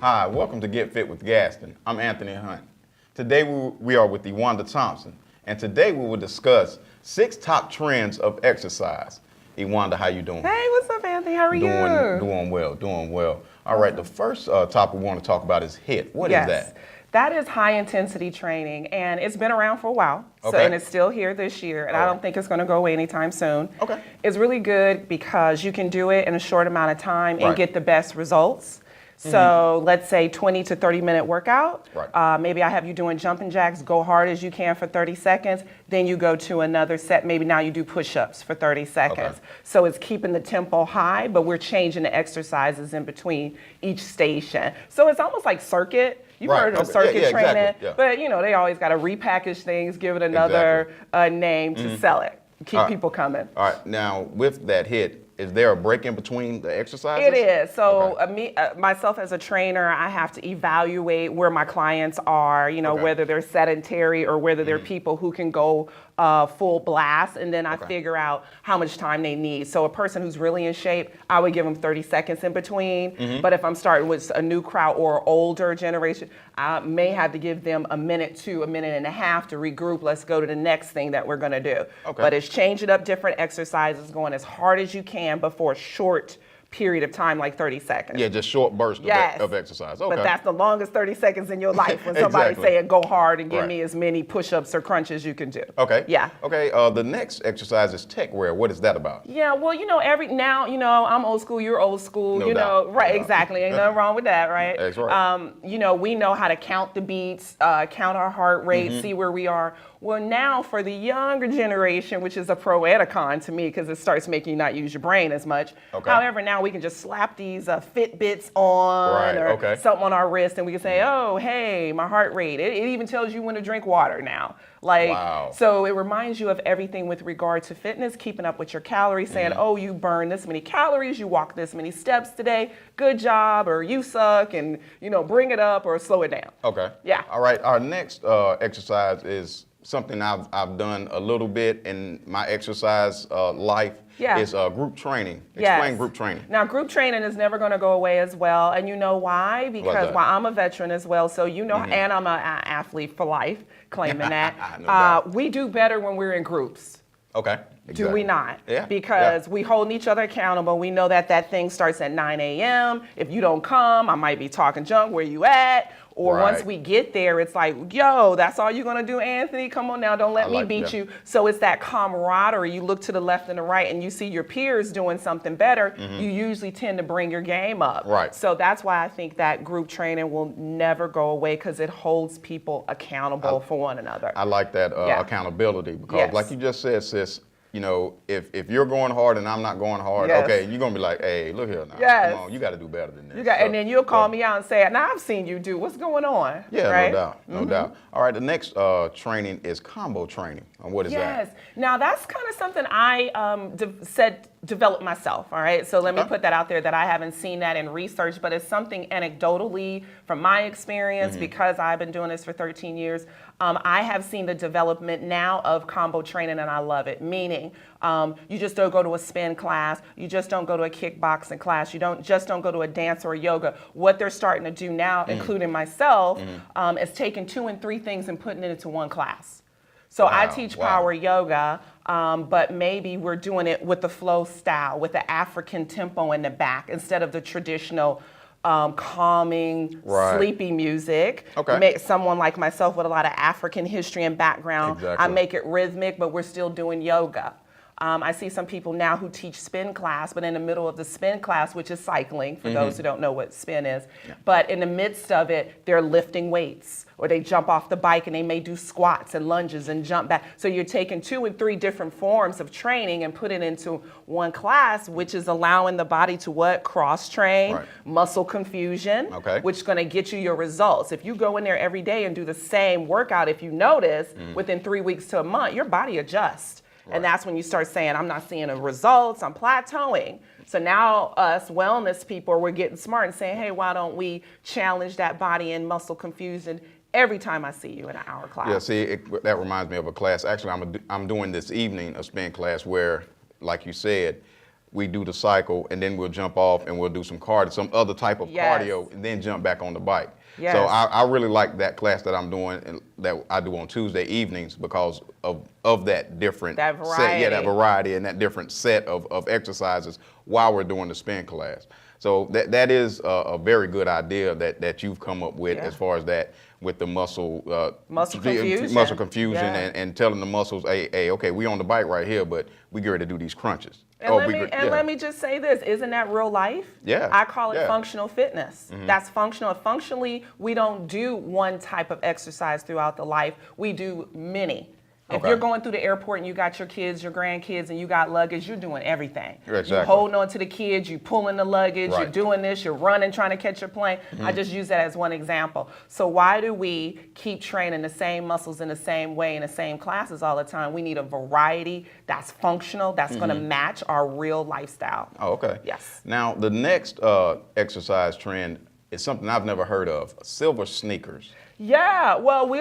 Hi, welcome to Get Fit with Gaston. I'm Anthony Hunt. Today we are with Ewanda Thompson, and today we will discuss 6 top trends of exercise. Ewanda, how you doing? Hey, what's up, Anthony? How are you? Doing well. All right, the first topic we want to talk about is HIIT. What is that? That is high intensity training, and it's been around for a while. Okay. And it's still here this year, and I don't think it's going to go away anytime soon. Okay. It's really good because you can do it in a short amount of time and Right. get the best results. So let's say 20 to 30 minute workout. Right. Maybe I have you doing jumping jacks, go hard as you can for 30 seconds. Then you go to another set. Maybe now you do push-ups for 30 seconds. Okay. So it's keeping the tempo high, but we're changing the exercises in between each station. So it's almost like circuit. You've Right. heard of Okay. circuit Yeah, training, exactly. Yeah. but you know, they always got to repackage things, give it another name to sell it, keep right. people coming. All right, now with that HIIT, is there a break in between the exercises? It is. So Okay. myself as a trainer, I have to evaluate where my clients are, you know, Okay. whether they're sedentary or whether they're people who can go full blast, and then I figure out how much time they need. So a person who's really in shape, I would give them 30 seconds in between. But if I'm starting with a new crowd or older generation, I may have to give them a minute to a minute and a half to regroup. Let's go to the next thing that we're going to do. Okay. But it's changing up different exercises, going as hard as you can before a short period of time, like 30 seconds. Yeah, just short bursts of exercise. Okay. But that's the longest 30 seconds in your life when somebody's Exactly. saying go hard and give Right. me as many push-ups or crunches you can do. Okay. Yeah. Okay. The next exercise is tech wear. What is that about? Yeah, well, you know, I'm old school, you're old school, No you doubt. know, right, No doubt. exactly. Ain't nothing wrong with that, right? That's right. You know, we know how to count the beats, count our heart rate, see where we are. Well, now for the younger generation, which is a pro and a con to me because it starts making you not use your brain as much. Okay. However, now we can just slap these Fitbits on Right, or okay. something on our wrist and we can say, oh, hey, my heart rate. It even tells you when to drink water now. Like, Wow. so it reminds you of everything with regard to fitness, keeping up with your calories, saying, oh, you burned this many calories, you walked this many steps today, good job, or you suck, and, you know, bring it up or slow it down. Okay. Yeah. All right. Our next exercise is something I've done a little bit in my exercise life. Yeah. Is group training. Yes. Explain group training. Now, group training is never going to go away as well, and you know why? Because that? I'm a veteran as well, so you know, and I'm an athlete for life, claiming that. No doubt. We do better when we're in groups. Okay. Do we not? Yeah. Because we holding each other accountable. We know that thing starts at 9 a.m. If you don't come, I might be talking junk. Where you at? Or Right. once we get there, it's like, yo, that's all you're going to do, Anthony? Come on now, don't let me beat you. So it's that camaraderie. You look to the left and the right and you see your peers doing something better. You usually tend to bring your game up. Right. So that's why I think that group training will never go away because it holds people accountable for one another. I like that Yeah. accountability because, Yes. like you just said, sis, you know, if you're going hard and I'm not going hard, Yes. okay, you're gonna be like, hey, look here now. Yes. Come on, you got to do better than this. And then you'll call me out and say, now I've seen you do. What's going on? Yeah, right? no doubt. All right, the next training is combo training. And what is Yes. that? Now that's kind of something I developed myself. All right. So let me put that out there that I haven't seen that in research, but it's something anecdotally from my experience because I've been doing this for 13 years. I have seen the development now of combo training and I love it. Meaning, you just don't go to a spin class. You just don't go to a kickboxing class. You don't go to a dance or a yoga. What they're starting to do now, including myself, is taking 2 and 3 things and putting it into one class. So I teach power yoga, but maybe we're doing it with the flow style, with the African tempo in the back instead of the traditional calming, sleepy music. Okay. Make someone like myself with a lot of African history and background. Exactly. I make it rhythmic, but we're still doing yoga. I see some people now who teach spin class, but in the middle of the spin class, which is cycling, for those who don't know what spin is, but in the midst of it, they're lifting weights, or they jump off the bike and they may do squats and lunges and jump back. So you're taking 2 and 3 different forms of training and put it into one class, which is allowing the body to what? Cross-train, muscle confusion, which is going to get you your results. If you go in there every day and do the same workout, if you notice, within 3 weeks to a month, your body adjusts. And that's when you start saying, I'm not seeing the results, I'm plateauing. So now us wellness people, we're getting smart and saying, hey, why don't we challenge that body and muscle confusion every time I see you in an hour class? Yeah, see, that reminds me of a class. Actually, I'm doing this evening a spin class where, like you said, we do the cycle, and then we'll jump off and we'll do some cardio, some other type of cardio, and then jump back on the bike. Yes. So I really like that class that I'm doing and that I do on Tuesday evenings because of that different That set, variety. that variety and that different set of exercises while we're doing the spin class. So that is a very good idea that you've come up with as far as that with the muscle confusion Yeah. and telling the muscles, hey, okay, we on the bike right here, but we get ready to do these crunches. And, let me just say this, isn't that real life? Yeah. I call it Yeah. functional fitness. That's functional. Functionally, we don't do one type of exercise throughout the life. We do many. If Okay. you're going through the airport and you got your kids, your grandkids, and you got luggage, you're doing everything. Exactly. You're holding on to the kids, you're pulling the luggage, Right. you're doing this, you're running, trying to catch your plane. I just use that as one example. So why do we keep training the same muscles in the same way in the same classes all the time? We need a variety that's functional, that's going to match our real lifestyle. Oh, okay. Yes. Now, the next exercise trend is something I've never heard of, silver sneakers. Yeah, well, we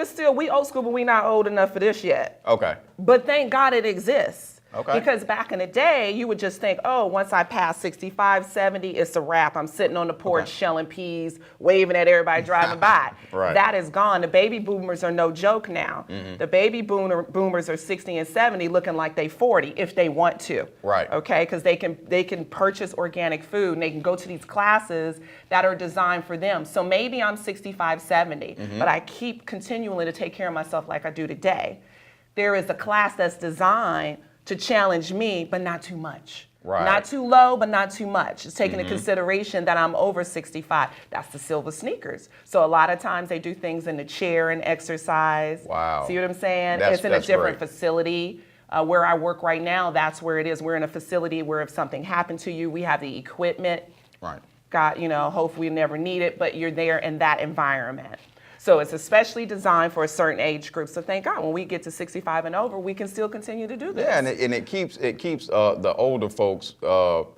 old school, but we're not old enough for this yet. Okay. But thank God it exists. Okay. Because back in the day, you would just think, oh, once I pass 65, 70, it's a wrap. I'm sitting on the porch shelling peas, waving at everybody driving by. Right. That is gone. The baby boomers are no joke now. The baby boomers are 60 and 70 looking like they 40 if they want to. Right. Okay, because they can purchase organic food and they can go to these classes that are designed for them. So maybe I'm 65, 70, but I keep continuing to take care of myself like I do today. There is a class that's designed to challenge me, but not too much. Right. Not too low, but not too much. It's taking into consideration that I'm over 65. That's the silver sneakers. So a lot of times they do things in the chair and exercise. Wow. See what I'm saying? That's It's in a different great. facility. Where I work right now, that's where it is. We're in a facility where if something happened to you, we have the equipment. Right. God, hopefully we never need it, but you're there in that environment. So it's especially designed for a certain age group. So thank God when we get to 65 and over, we can still continue to do this. Yeah, and it keeps the older folks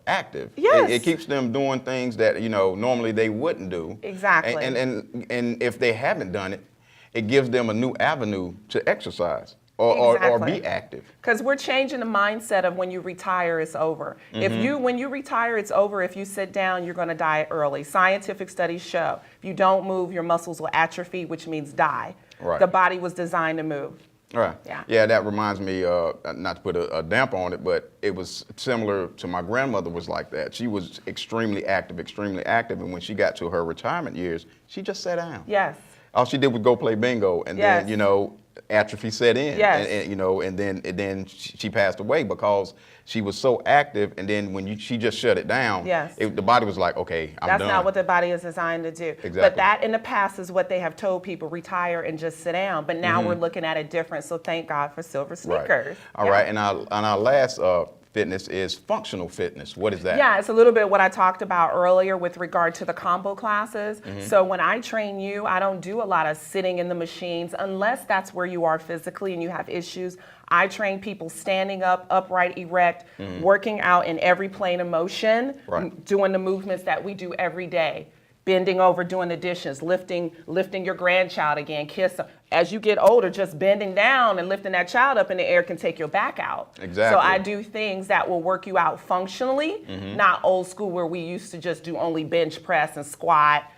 active. Yes. It keeps them doing things that normally they wouldn't do. Exactly. And if they haven't done it, it gives them a new avenue to exercise or Exactly. be active. Because we're changing the mindset of when you retire, it's over. When you retire, it's over. If you sit down, you're going to die early. Scientific studies show if you don't move, your muscles will atrophy, which means die. Right. The body was designed to move. Right. Yeah. That reminds me, not to put a damper on it, but it was similar to my grandmother was like that. She was extremely active, and when she got to her retirement years, she just sat down. Yes. All she did was go play bingo, and Yes. then atrophy set in. Yes. And then she passed away because she was so active, and then when she just shut it down, Yes. the body was like, okay, I'm That's done. not what the body is designed to do. Exactly. But that in the past is what they have told people, retire and just sit down. But now we're looking at it different. So thank God for silver sneakers. Right. All right. And our last fitness is functional fitness. What is that? Yeah, it's a little bit what I talked about earlier with regard to the combo classes. So when I train you, I don't do a lot of sitting in the machines unless that's where you are physically and you have issues. I train people standing up, upright, erect, working out in every plane of motion, doing the movements that we do every day. Bending over, doing the dishes, lifting your grandchild again, kiss them. As you get older, just bending down and lifting that child up in the air can take your back out. Exactly. So I do things that will work you out functionally, not old school where we used to just do only bench press and squat,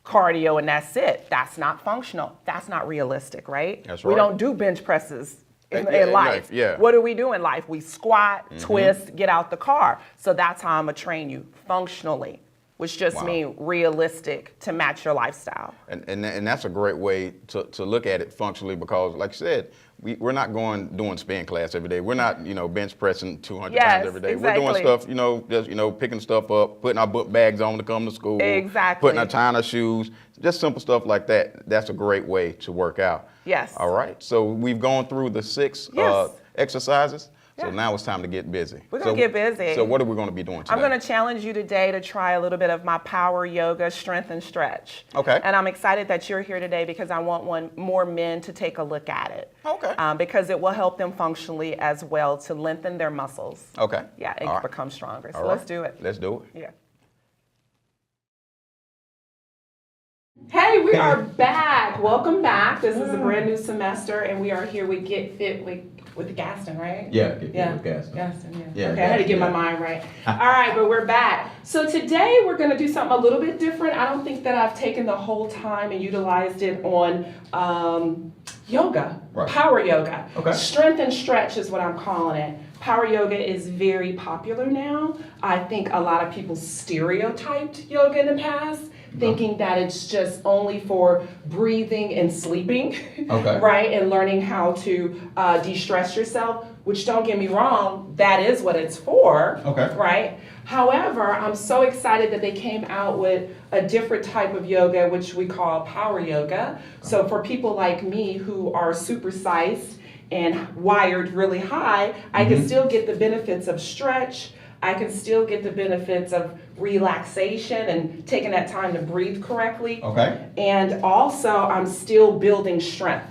cardio, and that's it. That's not functional. That's not realistic, right? That's We right. don't do bench presses in in life. life, yeah. What do we do in life? We squat, twist, get out the car. So that's how I'm going to train you functionally, which just means realistic to match your lifestyle. And that's a great way to look at it functionally because, like you said, we're not doing spin class every day. We're not, bench pressing 200 times every day. Exactly. We're doing stuff, just, picking stuff up, putting our book bags on to come to school. Exactly. Tying our shoes, just simple stuff like that. That's a great way to work out. Yes. All right. So we've gone through the 6 Yes. exercises. So Yeah. now it's time to get busy. We're going to get busy. So what are we going to be doing today? I'm going to challenge you today to try a little bit of my power yoga, strength and stretch. Okay. And I'm excited that you're here today because I want more men to take a look at it. Okay. Because it will help them functionally as well to lengthen their muscles. Okay. Yeah, and All right. become stronger. So All let's right. do it. Let's do it. Yeah. Hey, we are back. Welcome back. This is a brand new semester, and we are here with Get Fit with Gaston, right? Yeah, Get Fit with Gaston. Gaston, Yeah, okay, I had to get my mind right. All right, but we're back. So today we're going to do something a little bit different. I don't think that I've taken the whole time and utilized it on yoga, Right. power yoga. Okay. Strength and stretch is what I'm calling it. Power yoga is very popular now. I think a lot of people stereotyped yoga in the past, thinking that it's just only for breathing and sleeping, Okay. right? And learning how to de-stress yourself, which don't get me wrong, that is what it's for, Okay. right? However, I'm so excited that they came out with a different type of yoga, which we call power yoga. So for people like me who are supersized and wired really high, I can still get the benefits of stretch. I can still get the benefits of relaxation and taking that time to breathe correctly. Okay. And also, I'm still building strength.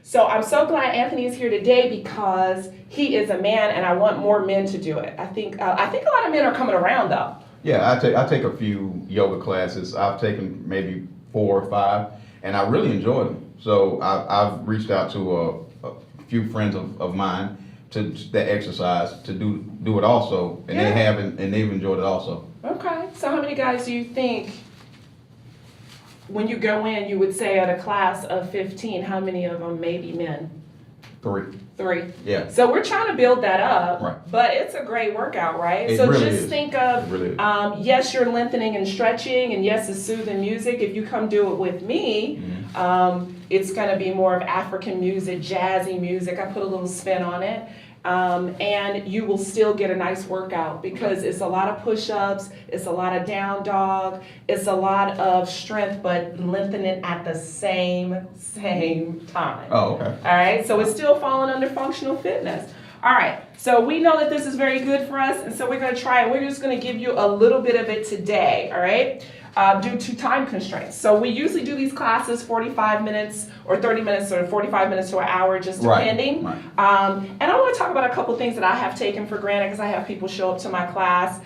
So I'm so glad Anthony is here today because he is a man, and I want more men to do it. I think a lot of men are coming around though. Yeah, I take a few yoga classes. I've taken maybe 4 or 5, and I really enjoy them. So I've reached out to a few friends of mine that exercise to do it also, and Yeah. they've enjoyed it also. Okay. So how many guys do you think, when you go in, you would say at a class of 15, how many of them may be men? 3. 3. Yeah. So we're trying to build that up, Right. but it's a great workout, right? It So really just is. think of, It really is. yes, you're lengthening and stretching, and yes, it's soothing music. If you come do it with me, it's going to be more of African music, jazzy music. I put a little spin on it. And you will still get a nice workout because it's a lot of push-ups, it's a lot of down dog, it's a lot of strength, but lengthening at the same time. Oh, okay. All right, so it's still falling under functional fitness. All right, so we know that this is very good for us, and so we're going to try it. We're just going to give you a little bit of it today, all right, due to time constraints. So we usually do these classes 45 minutes or 30 minutes or 45 minutes to an hour, just depending. Right. And I want to talk about a couple things that I have taken for granted because I have people show up to my class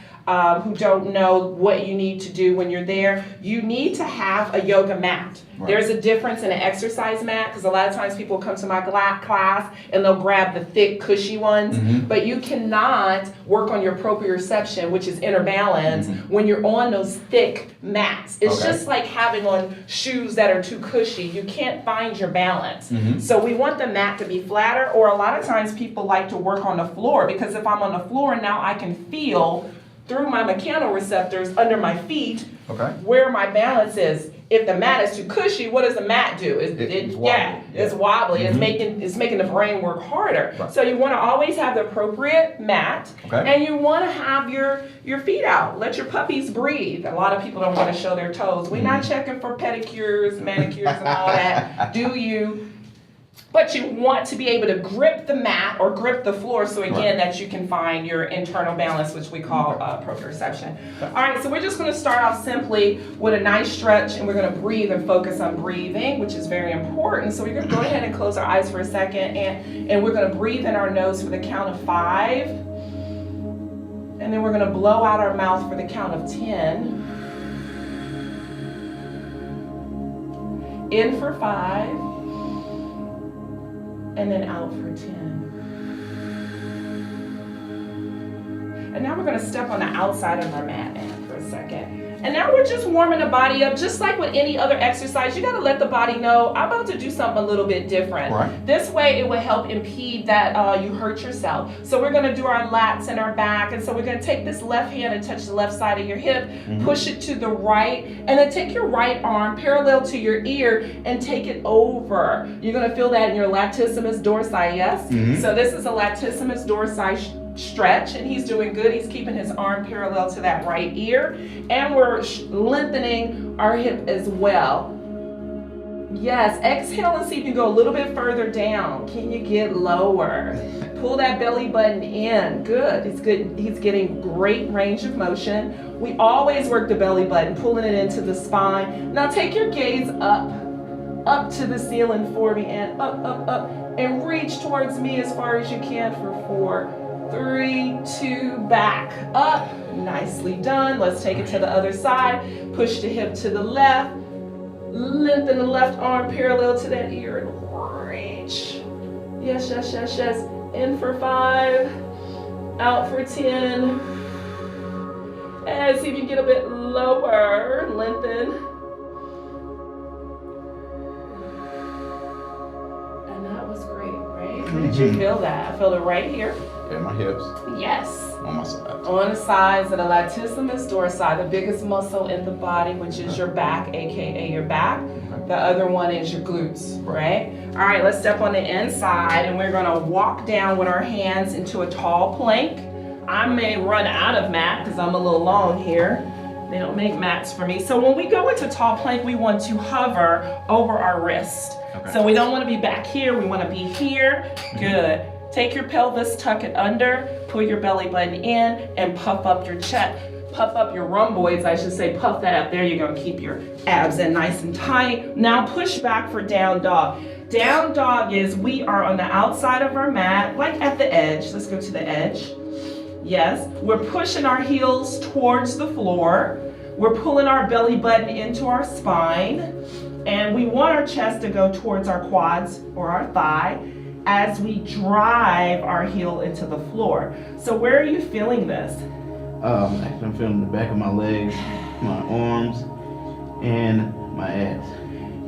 who don't know what you need to do when you're there. You need to have a yoga mat. Right. There's a difference in an exercise mat because a lot of times people come to my class and they'll grab the thick, cushy ones, but you cannot work on your proprioception, which is inner balance, when you're on those thick mats. It's Okay. just like having on shoes that are too cushy. You can't find your balance. So we want the mat to be flatter, or a lot of times people like to work on the floor because if I'm on the floor now I can feel through my mechanoreceptors under my feet Okay. where my balance is. If the mat is too cushy, what does the mat do? It's wobbly. It's wobbly. It's making the brain work harder. Right. So you want to always have the appropriate mat, Okay. and you want to have your feet out. Let your puppies breathe. A lot of people don't want to show their toes. We're not checking for pedicures, manicures, and all that. Do you? But you want to be able to grip the mat or grip the floor so again that you can find your internal balance, which we call proprioception. All right, so we're just going to start off simply with a nice stretch, and we're going to breathe and focus on breathing, which is very important. So we're going to go ahead and close our eyes for a second, and we're going to breathe in our nose for the count of 5. And then we're going to blow out our mouth for the count of 10. In for 5. And then out for 10. And now we're going to step on the outside of our mat for a second. And now we're just warming the body up, just like with any other exercise. You got to let the body know, I'm about to do something a little bit different. Right. This way it will help impede that you hurt yourself. So we're going to do our lats and our back. And so we're going to take this left hand and touch the left side of your hip, push it to the right, and then take your right arm parallel to your ear and take it over. You're going to feel that in your latissimus dorsi, yes? So this is a latissimus dorsi stretch, and he's doing good. He's keeping his arm parallel to that right ear, and we're lengthening our hip as well. Yes, exhale and see if you go a little bit further down. Can you get lower? Pull that belly button in. Good. It's good. He's getting great range of motion. We always work the belly button, pulling it into the spine. Now take your gaze up to the ceiling for me, and up, and reach towards me as far as you can for 4, 3, 2, back, up. Nicely done. Let's take it to the other side. Push the hip to the left. Lengthen the left arm parallel to that ear and reach. Yes, yes, yes, yes. In for 5, out for 10. And see if you can get a bit lower. Lengthen. And that was great, right? Did you feel that? I feel it right here. Yeah, my hips. Yes. On my side. On the sides of the latissimus dorsi, the biggest muscle in the body, which is your back, aka your back. The other one is your glutes, right? All right, let's step on the inside and we're gonna walk down with our hands into a tall plank. I may run out of mat because I'm a little long here. They don't make mats for me. So when we go into tall plank, we want to hover over our wrist. Okay. So we don't want to be back here, we want to be here. Good. Take your pelvis, tuck it under, pull your belly button in, and puff up your chest. Puff up your rhomboids, I should say, puff that up. There you go, keep your abs in nice and tight. Now push back for down dog. Down dog is we are on the outside of our mat, like at the edge. Let's go to the edge. Yes, we're pushing our heels towards the floor. We're pulling our belly button into our spine. And we want our chest to go towards our quads or our thigh as we drive our heel into the floor. So where are you feeling this? Actually, I'm feeling the back of my legs, my arms, and my abs.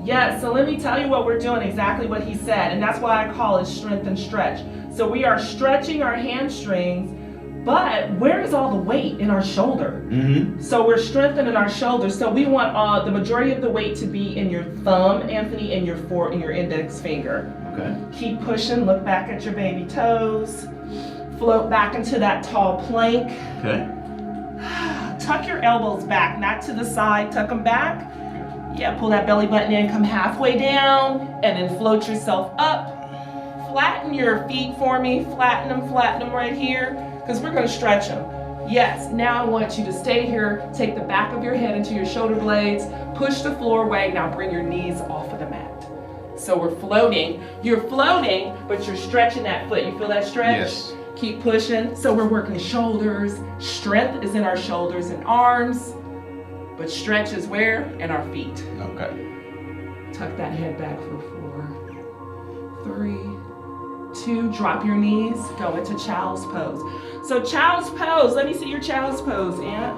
Yeah, so let me tell you what we're doing, exactly what he said, and that's why I call it strength and stretch. So we are stretching our hamstrings, but where is all the weight? In our shoulder. Mm-hmm. So we're strengthening our shoulders. So we want the majority of the weight to be in your thumb, Anthony, and your index finger. Okay. Keep pushing, look back at your baby toes. Float back into that tall plank. Okay. Tuck your elbows back, not to the side, tuck them back. Yeah, pull that belly button in, come halfway down, and then float yourself up. Flatten your feet for me, flatten them right here, because we're gonna stretch them. Yes, now I want you to stay here, take the back of your head into your shoulder blades, push the floor away, now bring your knees off of the mat. So we're floating. You're floating, but you're stretching that foot. You feel that stretch? Yes. Keep pushing. So we're working shoulders. Strength is in our shoulders and arms, but stretch is where? In our feet. Okay. Tuck that head back for 4, 3, 2, drop your knees, go into child's pose. So child's pose, let me see your child's pose, Aunt.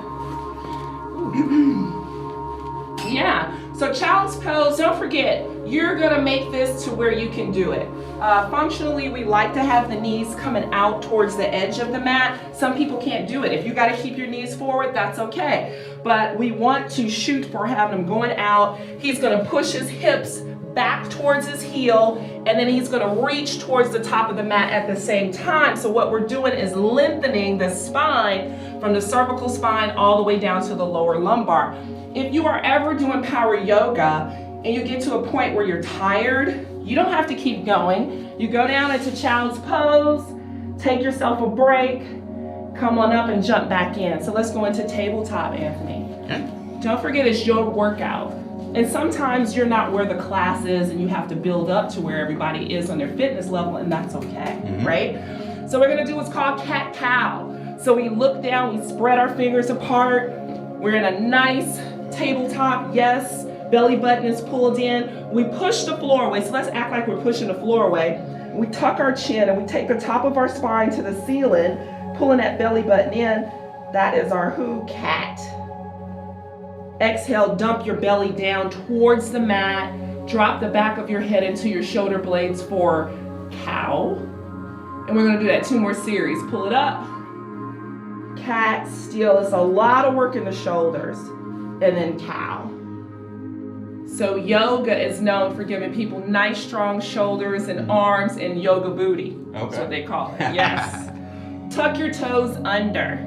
Yeah, so child's pose, don't forget, you're gonna make this to where you can do it. Functionally, we like to have the knees coming out towards the edge of the mat. Some people can't do it. If you gotta keep your knees forward, that's okay. But we want to shoot for having them going out. He's gonna push his hips back towards his heel, and then he's gonna reach towards the top of the mat at the same time. So what we're doing is lengthening the spine from the cervical spine all the way down to the lower lumbar. If you are ever doing power yoga and you get to a point where you're tired, you don't have to keep going. You go down into child's pose, take yourself a break, come on up and jump back in. So let's go into tabletop, Anthony. Okay. Don't forget it's your workout. And sometimes you're not where the class is and you have to build up to where everybody is on their fitness level, and that's okay, right? So we're gonna do what's called cat-cow. So we look down, we spread our fingers apart. We're in a nice tabletop, yes. Belly button is pulled in. We push the floor away. So let's act like we're pushing the floor away. We tuck our chin and we take the top of our spine to the ceiling, pulling that belly button in. That is our who? Cat. Exhale, dump your belly down towards the mat. Drop the back of your head into your shoulder blades for cow. And we're gonna do that 2 more series. Pull it up. Cat, still. It's a lot of work in the shoulders. And then cow. So yoga is known for giving people nice strong shoulders and arms and yoga booty. That's what they call it, yes. Tuck your toes under.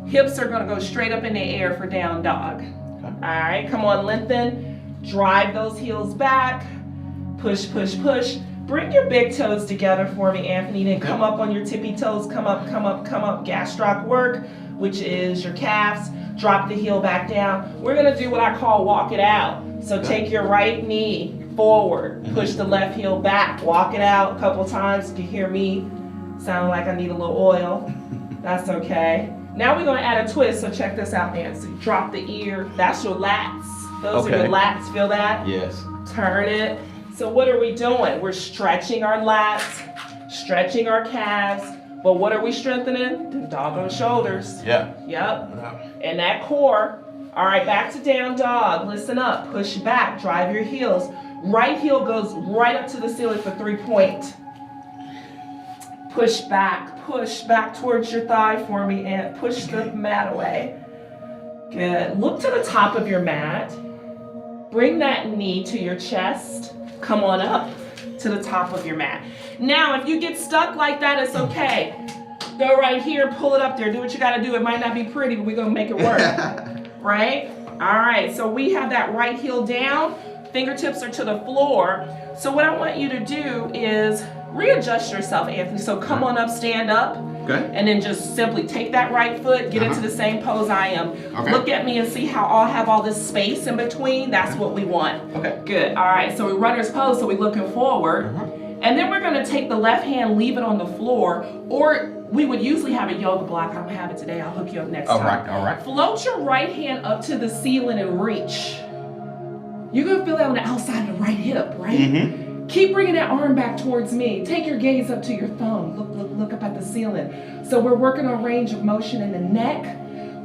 Hips are gonna go straight up in the air for down dog. All right, come on, lengthen. Drive those heels back. Push, push, push. Bring your big toes together for me, Anthony. Then come up on your tippy toes. Come up, come up, come up. Gastroc work, which is your calves. Drop the heel back down. We're gonna do what I call walk it out. So take your right knee forward, push the left heel back, walk it out a couple times. You can hear me sound like I need a little oil. That's okay. Now we're gonna add a twist, so check this out, Nancy. Drop the ear, that's your lats. Those are your lats, feel that? Yes. Turn it. So what are we doing? We're stretching our lats, stretching our calves, but what are we strengthening? The doggone shoulders. Yeah. Yep. And that core. All right, back to down dog. Listen up, push back, drive your heels. Right heel goes right up to the ceiling for 3-point. Push back towards your thigh for me and push the mat away. Good. Look to the top of your mat. Bring that knee to your chest. Come on up to the top of your mat. Now, if you get stuck like that, it's okay. Go right here, pull it up there. Do what you gotta do. It might not be pretty, but we're gonna make it work. Right? All right, so we have that right heel down. Fingertips are to the floor. So what I want you to do is readjust yourself, Anthony. So come on up, stand up. Okay. And then just simply take that right foot, get into the same pose I am. Okay. Look at me and see how I'll have all this space in between. That's what we want. Okay. Good. All right. So we runner's pose. So we're looking forward. And then we're going to take the left hand, leave it on the floor, or we would usually have a yoga block. I don't have it today. I'll hook you up next time. All right. Float your right hand up to the ceiling and reach. You're going to feel that on the outside of the right hip, right? Keep bringing that arm back towards me. Take your gaze up to your thumb. Look up at the ceiling. So we're working on range of motion in the neck.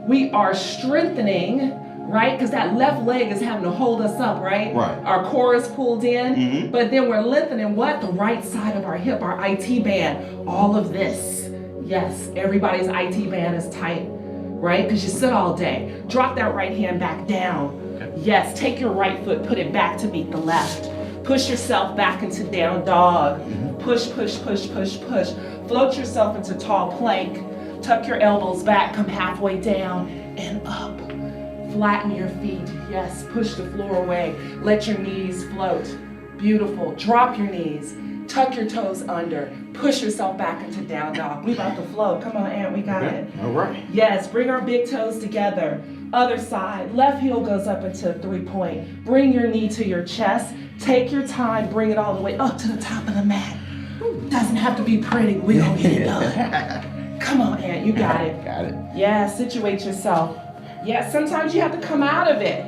We are strengthening, right? Because that left leg is having to hold us up, right? Right. Our core is pulled in, but then we're lengthening what? The right side of our hip, our IT band. All of this. Yes, everybody's IT band is tight, right? Because you sit all day. Drop that right hand back down. Okay. Yes, take your right foot, put it back to meet the left. Push yourself back into down dog. Push. Float yourself into tall plank. Tuck your elbows back, come halfway down and up. Flatten your feet. Yes, push the floor away. Let your knees float. Beautiful. Drop your knees. Tuck your toes under. Push yourself back into down dog. We about to float. Come on, Aunt, we got it. All right. Yes, bring our big toes together. Other side. Left heel goes up into 3-point. Bring your knee to your chest. Take your time, bring it all the way up to the top of the mat. Doesn't have to be pretty, we gonna get it done. Come on, Aunt, you got it. Got it. Yeah, situate yourself. Yeah, sometimes you have to come out of it.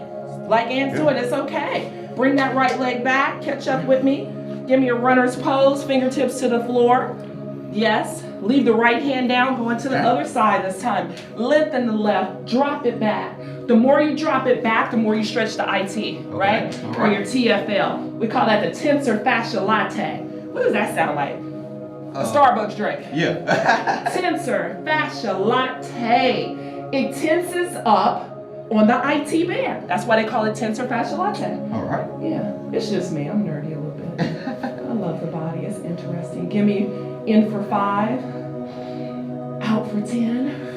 Like Aunt's doing, it's okay. Bring that right leg back, catch up with me. Give me a runner's pose, fingertips to the floor. Yes, leave the right hand down, go into the other side this time. Lengthen the left, drop it back. The more you drop it back, the more you stretch the IT, right? Or your TFL. We call that the tensor fascia latte. What does that sound like? A Starbucks drink. Yeah. Tensor fascia latte. It tenses up on the IT band. That's why they call it tensor fascia latte. All right. Yeah, it's just me. I'm nerdy a little bit. I love the body. It's interesting. Give me in for 5, out for 10.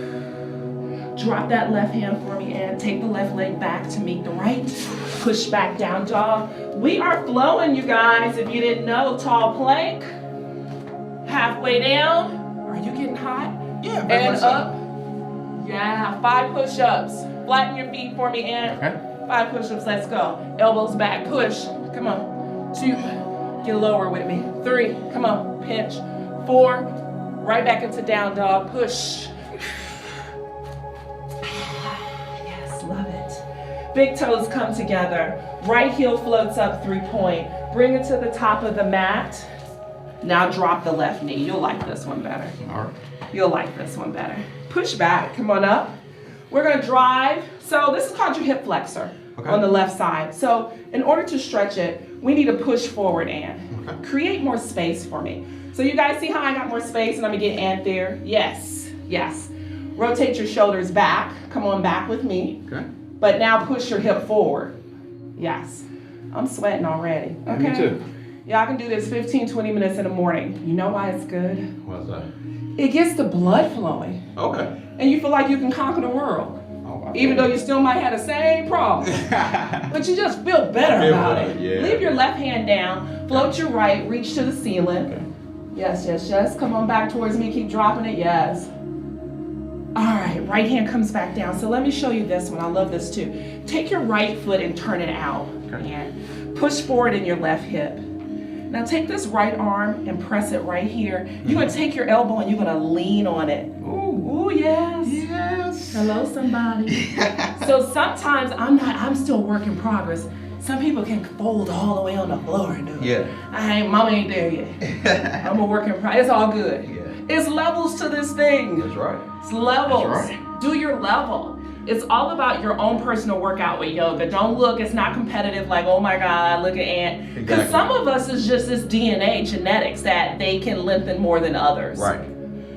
Drop that left hand for me and take the left leg back to meet the right. Push back down dog. We are flowing, you guys. If you didn't know, tall plank. Halfway down. Are you getting hot? Yeah. And up. Yeah, 5 push-ups. Flatten your feet for me, and 5 push-ups. Let's go. Elbows back. Push. Come on. 2. Get lower with me. 3. Come on. Pinch. 4. Right back into down dog. Push. Yes, love it. Big toes come together. Right heel floats up 3-point. Bring it to the top of the mat. Now drop the left knee. You'll like this one better. All right. You'll like this one better. Push back. Come on up. We're going to drive. So this is called your hip flexor on the left side. So in order to stretch it, we need to push forward and create more space for me. So you guys see how I got more space and I'm going to get Ant there? Yes. Yes. Rotate your shoulders back. Come on back with me. Okay. But now push your hip forward. Yes. I'm sweating already. Okay. Me too. Y'all can do this 15, 20 minutes in the morning. You know why it's good? What's that? It gets the blood flowing. Okay. And you feel like you can conquer the world. Oh, Even though you still might have the same problem. But you just feel better about it. Yeah. Leave your left hand down. Float your right. Reach to the ceiling. Okay. Yes, yes, yes. Come on back towards me. Keep dropping it. Yes. All right. Right hand comes back down. So let me show you this one. I love this too. Take your right foot and turn it out. And push forward in your left hip. Now take this right arm and press it right here. You're gonna take your elbow and you're gonna lean on it. Ooh, yes. Yes. Hello, somebody. So sometimes I'm still work in progress. Some people can fold all the way on the floor and do it. Yeah. Mama ain't there yet. I'm a work in progress. It's all good. Yeah. It's levels to this thing. That's right. It's levels. That's right. Do your level. It's all about your own personal workout with yoga. Don't look, it's not competitive like, oh my God, look at Ant. Because some of us is just this DNA, genetics, that they can lengthen more than others. Right.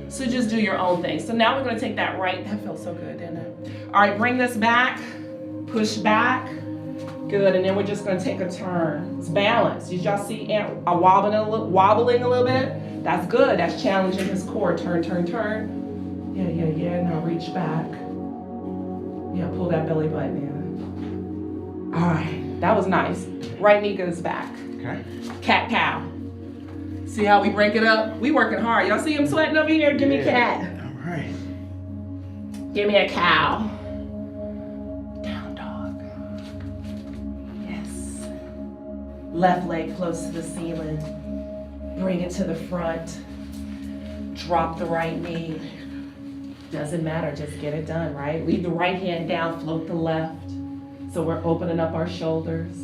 So just do your own thing. So now we're gonna take that right, that felt so good, didn't it? All right, bring this back, push back. Good, and then we're just gonna take a turn. It's balanced. Did y'all see Ant wobbling a little bit? That's good, that's challenging his core. Turn, turn, turn. Yeah, now reach back. Yeah, pull that belly button in. All right, that was nice. Right knee goes back. Okay. Cat cow. See how we break it up? We working hard. Y'all see him sweating over here? Give me cat. All right. Give me a cow. Down dog. Yes. Left leg close to the ceiling. Bring it to the front. Drop the right knee. Doesn't matter, just get it done, right? Leave the right hand down, float the left. So we're opening up our shoulders.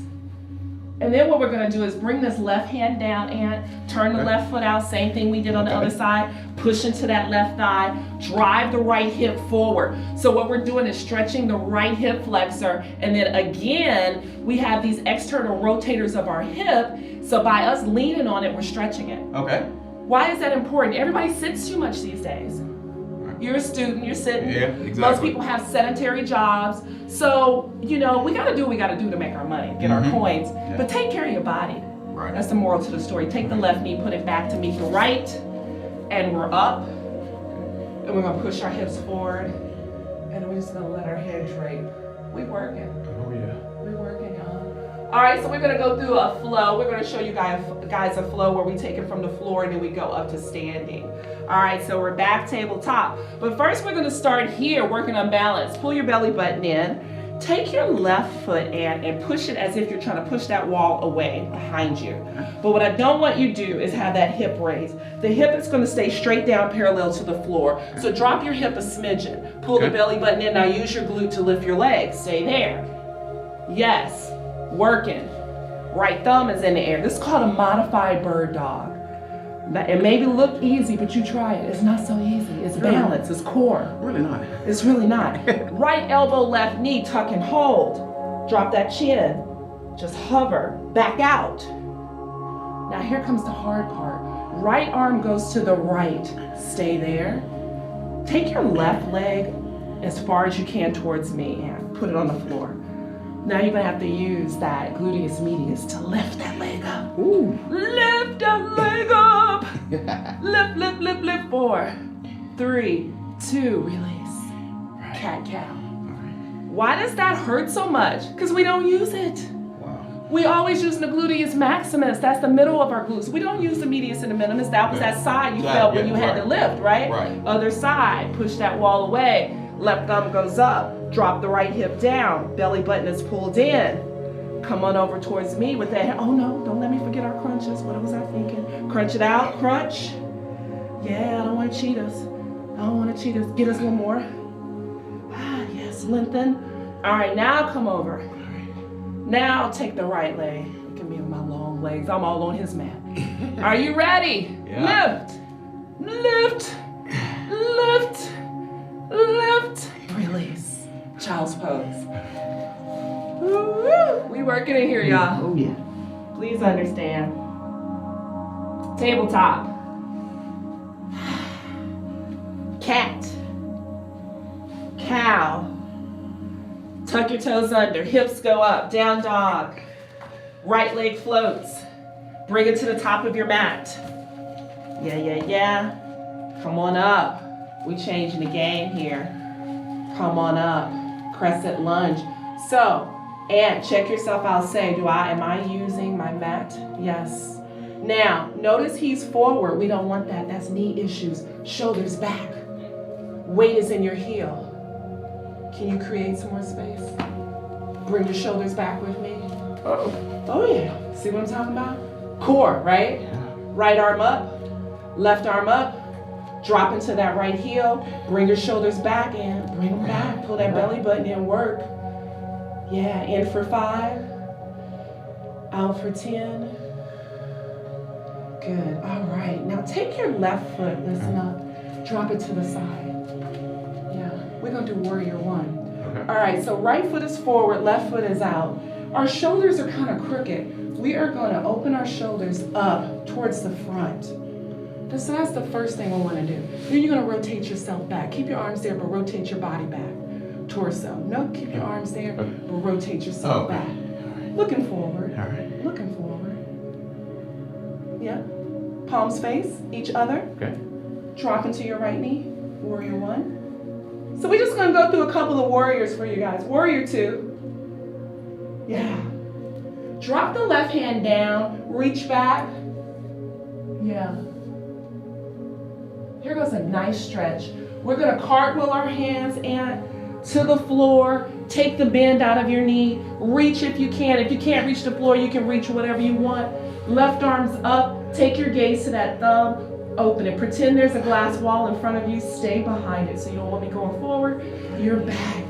And then what we're gonna do is bring this left hand down and turn the left foot out, same thing we did on the other side. Push into that left thigh, drive the right hip forward. So what we're doing is stretching the right hip flexor, and then again, we have these external rotators of our hip, so by us leaning on it, we're stretching it. Okay. Why is that important? Everybody sits too much these days. You're a student, you're sitting. Yeah, exactly. Most people have sedentary jobs. So, we gotta do what we gotta do to make our money, get our coins. Yeah. But take care of your body. Right. That's the moral to the story. Take the left knee, put it back to meet the right, and we're up. And we're gonna push our hips forward. And we're just gonna let our head drape. We working. Oh yeah. We working, y'all. All right, so we're gonna go through a flow. We're gonna show you guys a flow where we take it from the floor and then we go up to standing. All right, so we're back tabletop. But first we're gonna start here, working on balance. Pull your belly button in. Take your left foot and push it as if you're trying to push that wall away behind you. But what I don't want you to do is have that hip raised. The hip is gonna stay straight down parallel to the floor. So drop your hip a smidgen. Pull the belly button in. Now use your glute to lift your legs. Stay there. Yes, working. Right thumb is in the air. This is called a modified bird dog. It may look easy, but you try it. It's not so easy. It's balance, it's core. Really not. It's really not. Right elbow, left knee, tuck and hold. Drop that chin. Just hover, back out. Now here comes the hard part. Right arm goes to the right. Stay there. Take your left leg as far as you can towards me and put it on the floor. Now you're gonna have to use that gluteus medius to lift that leg up. Ooh. Lift that leg up. Lift, lift, lift, lift. 4, 3, 2, release. Cat cow. Why does that hurt so much? Because we don't use it. Wow. We always use the gluteus maximus. That's the middle of our glutes. We don't use the medius and the minimus. That was that side you felt when you had to lift, right? Right. Other side, push that wall away. Left thumb goes up. Drop the right hip down. Belly button is pulled in. Come on over towards me with that. Oh no, don't let me forget our crunches. What was I thinking? Crunch it out, crunch. Yeah, I don't want to cheat us. I don't want to cheat us. Get us one more. Ah, yes, lengthen. All right, now come over. Now take the right leg. Look at me with my long legs. I'm all on his mat. Are you ready? Yeah. Lift, lift, lift, lift. Release. Child's pose. Woo-woo. We working in here, y'all. Oh yeah. Please understand. Tabletop. Cat. Cow. Tuck your toes under. Hips go up. Down dog. Right leg floats. Bring it to the top of your mat. Yeah. Come on up. We changing the game here. Come on up. Crescent lunge. So, and check yourself out. Say, am I using my mat? Yes. Now, notice he's forward. We don't want that. That's knee issues. Shoulders back. Weight is in your heel. Can you create some more space? Bring your shoulders back with me. Oh yeah. See what I'm talking about? Core, right? Right arm up, left arm up. Drop into that right heel. Bring your shoulders back and bring them back. Pull that belly button in, work. Yeah, in for 5. Out for 10. Good, all right. Now take your left foot, listen up. Drop it to the side. Yeah, we're gonna do warrior 1. Okay. All right, so right foot is forward, left foot is out. Our shoulders are kind of crooked. We are gonna open our shoulders up towards the front. So that's the first thing I want to do. Then you're going to rotate yourself back. Keep your arms there, but rotate your body back. Torso. No, keep your arms there, but rotate yourself back. Right. Looking forward. All right. Looking forward. Yeah. Palms face each other. Okay. Drop into your right knee. Warrior 1. So we're just going to go through a couple of warriors for you guys. Warrior 2. Yeah. Drop the left hand down. Reach back. Yeah. Here goes a nice stretch. We're gonna cartwheel our hands and to the floor. Take the bend out of your knee. Reach if you can. If you can't reach the floor, you can reach whatever you want. Left arm's up. Take your gaze to that thumb. Open it. Pretend there's a glass wall in front of you. Stay behind it. So you don't want me going forward. You're back.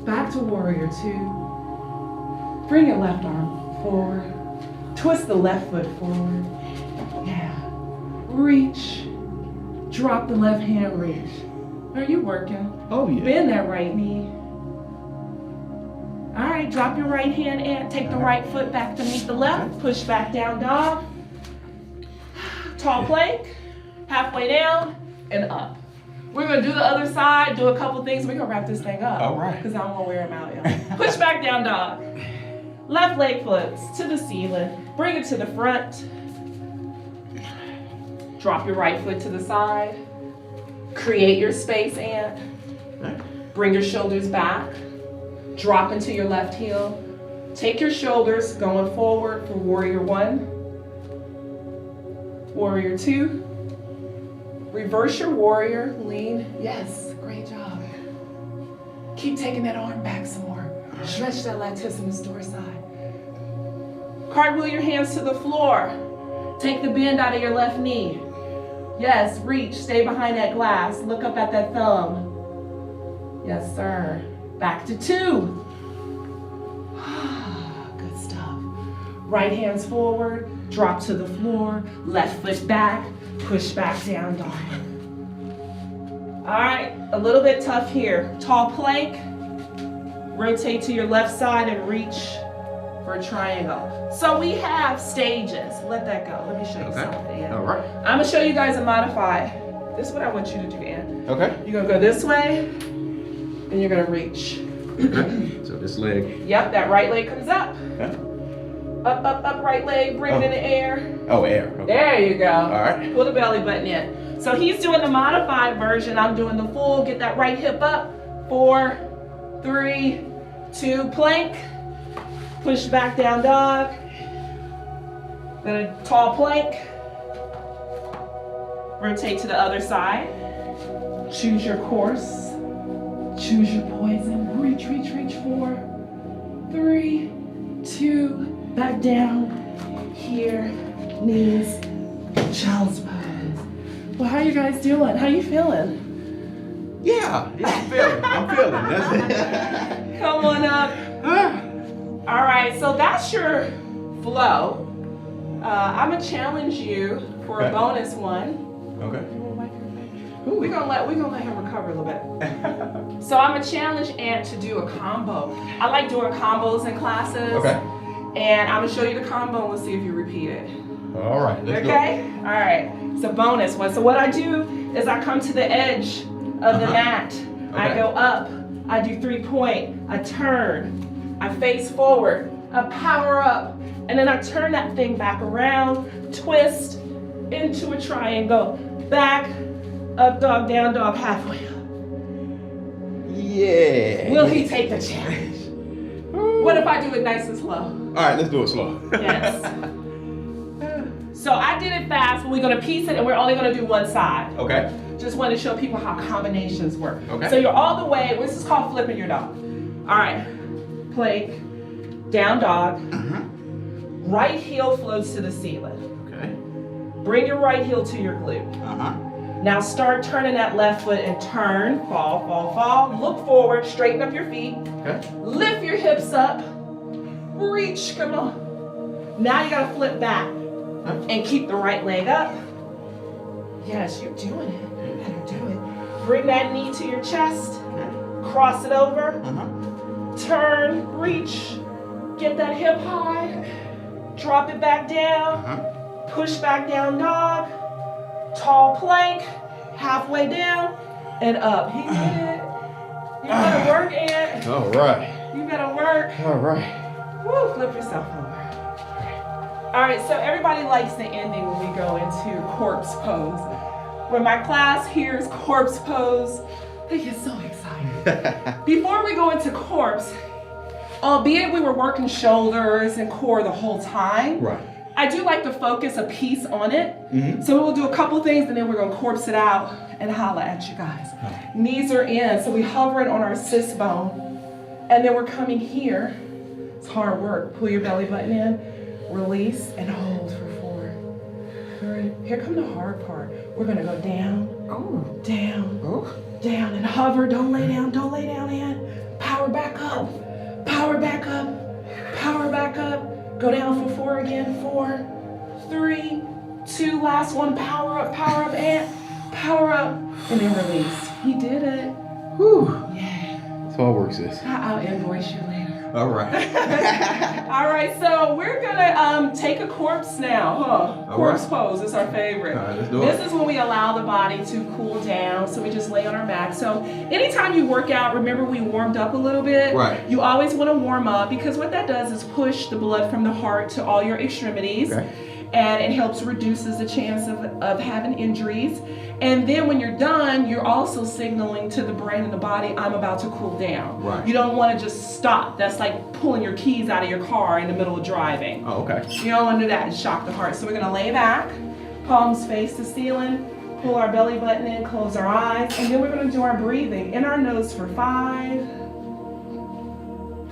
Back to warrior 2. Bring your left arm forward. Twist the left foot forward. Yeah. Reach. Drop the left hand, reach. Are you working? Oh, yeah. Bend that right knee. All right, drop your right hand and take the right foot back to meet the left. Push back down, dog. Tall plank. Halfway down and up. We're gonna do the other side, do a couple things. We're gonna wrap this thing up. All right. Because I don't wanna wear them out, y'all. Push back down, dog. Left leg flips to the ceiling. Bring it to the front. Drop your right foot to the side. Create your space and bring your shoulders back. Drop into your left heel. Take your shoulders going forward for warrior 1. Warrior 2. Reverse your warrior, lean. Yes, great job. Keep taking that arm back some more. Stretch that latissimus dorsi. Cartwheel your hands to the floor. Take the bend out of your left knee. Yes, reach, stay behind that glass. Look up at that thumb. Yes, sir. Back to 2. Good stuff. Right hands forward, drop to the floor, left foot back, push back down, dog. All right, a little bit tough here. Tall plank, rotate to your left side and reach for a triangle. So we have stages. Let that go. Let me show you something. Yeah. All right. I'm gonna show you guys a modified. This is what I want you to do, Ann. Okay. You're gonna go this way, and you're gonna reach. So this leg. Yep, that right leg comes up. Okay. Up, right leg, bring it in the air. Oh, air. Okay. There you go. All right. Pull the belly button in. So he's doing the modified version. I'm doing the full. Get that right hip up. 4, 3, 2, plank. Push back down, dog. Then a tall plank. Rotate to the other side. Choose your course. Choose your poison. Reach. 4, 3, 2, back down. Here, knees, child's pose. Well, how you guys doing? How you feeling? Yeah, I'm feeling. That's it. Come on up. All right, so that's your flow. I'm gonna challenge you for a bonus one. Okay. We're gonna let him recover a little bit. So I'm gonna challenge Ant to do a combo. I like doing combos in classes. Okay. And I'm gonna show you the combo and we'll see if you repeat it. All right. Let's Okay? All right. It's a bonus one. So what I do is I come to the edge of the mat. I Okay. go up. I do 3-point. I turn. I face forward. I power up. And then I turn that thing back around, twist into a triangle. Back, up dog, down dog, halfway up. Yeah. Will he take the challenge? What if I do it nice and slow? All right, let's do it slow. Yes. So I did it fast, but we're gonna piece it and we're only gonna do one side. Okay. Just want to show people how combinations work. Okay. So you're all the way, this is called flipping your dog. All right, plank, Down dog. Uh-huh. Right heel floats to the ceiling. Okay. Bring your right heel to your glute. Uh-huh. Now start turning that left foot and turn, fall, fall, fall. Look forward, straighten up your feet. Okay. Lift your hips up. Reach, come on. Now you gotta flip back and keep the right leg up. Yes, you're doing it. You better do it. Bring that knee to your chest. Cross it over. Uh-huh. Turn, reach. Get that hip high. Drop it back down. Uh-huh. Push back down dog. Tall plank. Halfway down and up. He did it. You better work, Ant. All right. You better work. All right. Woo, flip yourself over. All right, so everybody likes the ending when we go into corpse pose. When my class hears corpse pose, they get so excited. Before we go into corpse, albeit we were working shoulders and core the whole time, Right. I do like to focus a piece on it. So we'll do a couple things and then we're gonna corpse it out and holla at you guys. Knees are in, so we hover it on our sits bone. And then we're coming here. It's hard work. Pull your belly button in, release, and hold for 4, 3. Here come the hard part. We're gonna go down, down, down, and hover. Don't lay down, Ann. Power back up, power back up, power back up. Go down for 4 again. 4, 3, 2, last one. Power up, Ant. Power up, and then release. He did it. Whew. Yeah. That's how it works, sis. I'll invoice you later. All right. All right, so we're gonna take a corpse now, huh? All Corpse right. pose is our favorite. All right, let's do This it. is when we allow the body to cool down, so we just lay on our back. So anytime you work out, remember we warmed up a little bit. Right. You always want to warm up because what that does is push the blood from the heart to all your extremities. Okay. And it helps reduces the chance of having injuries. And then when you're done, you're also signaling to the brain and the body, I'm about to cool down. Right. You don't want to just stop. That's like pulling your keys out of your car in the middle of driving. Oh, okay. You don't want to do that and shock the heart. So we're gonna lay back, palms face the ceiling, pull our belly button in, close our eyes, and then we're gonna do our breathing. In our nose for 5,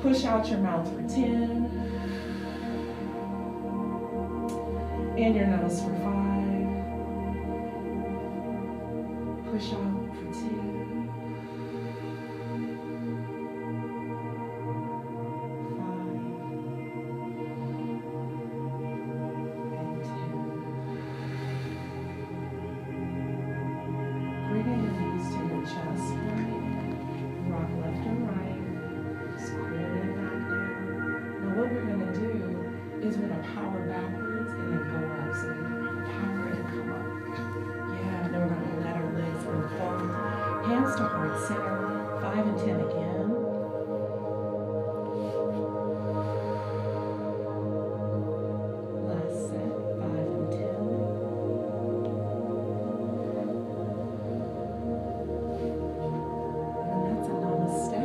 push out your mouth for 10, in your nose for 5, push out for 2, 5, and 2. Bringing your knees to your chest, right? Rock left and right. Square it back down. Now what we're gonna do is we're gonna power backwards and then go up. So we're gonna power and come up. Yeah, then we're gonna let our legs go forward. Hands to heart center. 5 and 10 again. Last set. 5 and 10. And that's a namaste.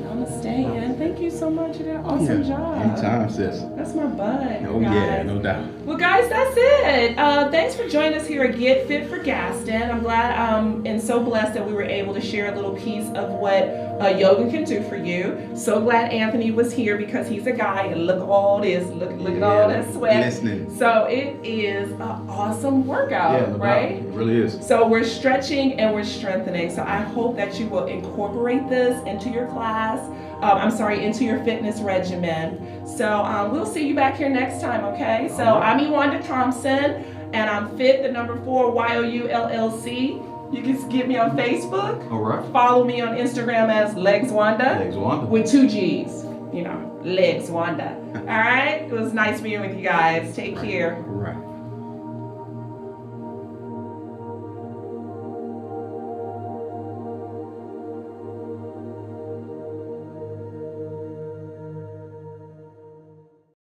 Namaste, and thank you so much. You did an awesome job. Anytime, sis. That's my butt. Oh, guys. yeah, no doubt. Well, guys, that's it. Thanks for joining us here at Get Fit for Gaston. I'm glad and so blessed that we were able to share a little piece of what yoga can do for you. So glad Anthony was here because he's a guy and look at all this, look at all that sweat. Listening. So it is an awesome workout, Yeah, no doubt. right? It really is. So we're stretching and we're strengthening. So I hope that you will incorporate this into your class. Into your fitness regimen. So we'll see you back here next time, okay? So I'm Iwanda Thompson, and I'm Fit, the number 4, YOULLC. You can get me on Facebook. All right. Follow me on Instagram as Legs Wanda. Legs Wanda. With 2 G's. You know, Legs Wanda. All right? It was nice being with you guys. Take care. All right.